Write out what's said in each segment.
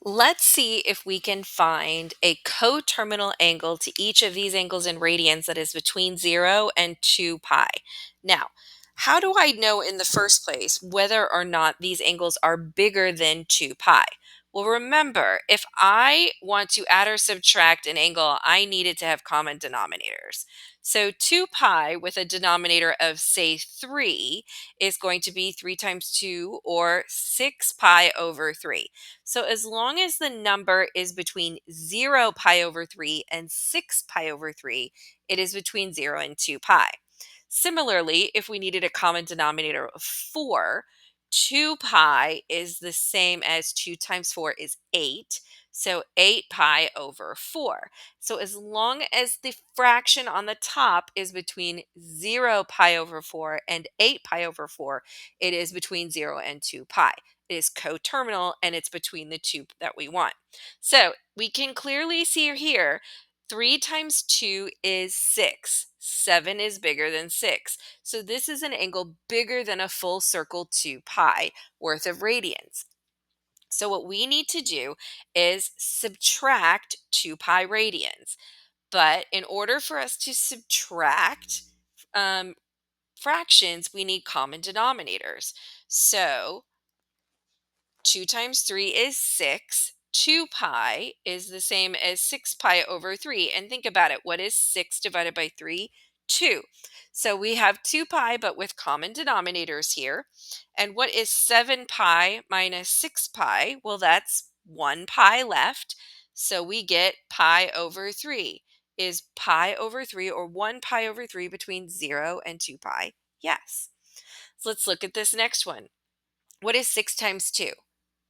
Let's see if we can find a coterminal angle to each of these angles in radians that is between 0 and 2 pi. Now, how do I know in the first place whether or not these angles are bigger than 2 pi? Well, remember, if I want to add or subtract an angle, I need it to have common denominators. So 2 pi with a denominator of, say, 3 is going to be 3 times 2, or 6 pi over 3. So as long as the number is between 0 pi over 3 and 6 pi over 3, it is between 0 and 2 pi. Similarly, if we needed a common denominator of 4, 2 pi is the same as 2 times 4 is 8. So 8 pi over 4. So as long as the fraction on the top is between 0 pi over 4 and 8 pi over 4, it is between 0 and 2 pi. It is coterminal and it's between the two that we want. So we can clearly see here 3 times 2 is 6. 7 is bigger than 6. So this is an angle bigger than a full circle 2 pi worth of radians. So what we need to do is subtract 2 pi radians. But in order for us to subtract fractions, we need common denominators. So 2 times 3 is 6. 2 pi is the same as 6 pi over 3. And think about it. What is 6 divided by 3? 2. So we have 2 pi, but with common denominators here. And what is 7 pi minus 6 pi? Well, that's 1 pi left. So we get pi over 3. Is pi over 3 or 1 pi over 3 between 0 and 2 pi? Yes. So let's look at this next one. What is 6 times 2?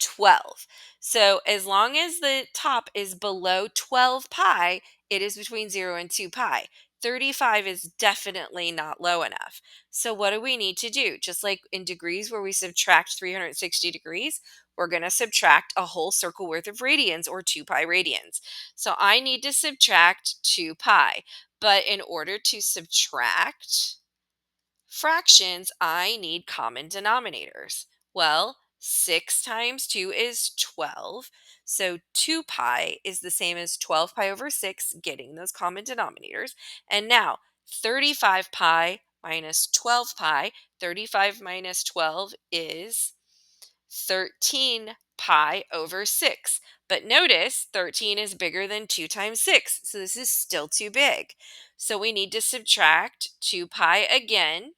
12. So as long as the top is below 12 pi, it is between 0 and 2 pi. 35 is definitely not low enough. So what do we need to do? Just like in degrees where we subtract 360 degrees, we're going to subtract a whole circle worth of radians, or 2 pi radians. So I need to subtract 2 pi. But in order to subtract fractions, I need common denominators. Well, 6 times 2 is 12. So 2 pi is the same as 12 pi over 6, getting those common denominators. And now 35 pi minus 12 pi. 35 minus 12 is 13 pi over 6. But notice 13 is bigger than 2 times 6. So this is still too big. So we need to subtract 2 pi again.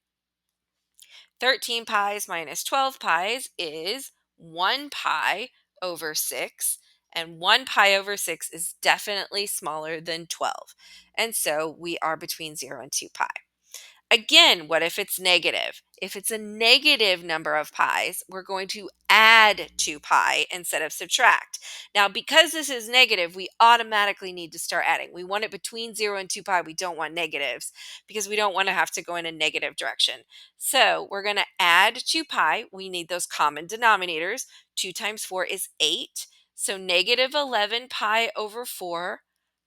13 pi's minus 12 pi's is 1 pi over 6. And 1 pi over 6 is definitely smaller than 12. And so we are between 0 and 2 pi. Again, what if it's negative? If it's a negative number of pi's, we're going to add 2 pi instead of subtract. Now, because this is negative, we automatically need to start adding. We want it between 0 and 2 pi. We don't want negatives because we don't want to have to go in a negative direction. So we're going to add 2 pi. We need those common denominators. 2 times 4 is 8. So negative 11 pi over 4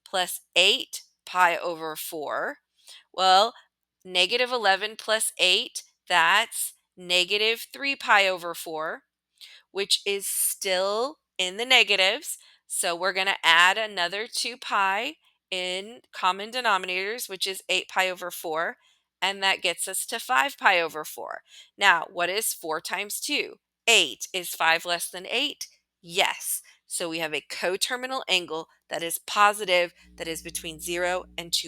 plus 8 pi over 4. Well, negative 11 plus 8, that's negative 3 pi over 4, which is still in the negatives. So we're going to add another 2 pi in common denominators, which is 8 pi over 4. And that gets us to 5 pi over 4. Now, what is 4 times 2? 8. Is 5 less than 8? Yes. So we have a coterminal angle that is positive, that is between 0 and 2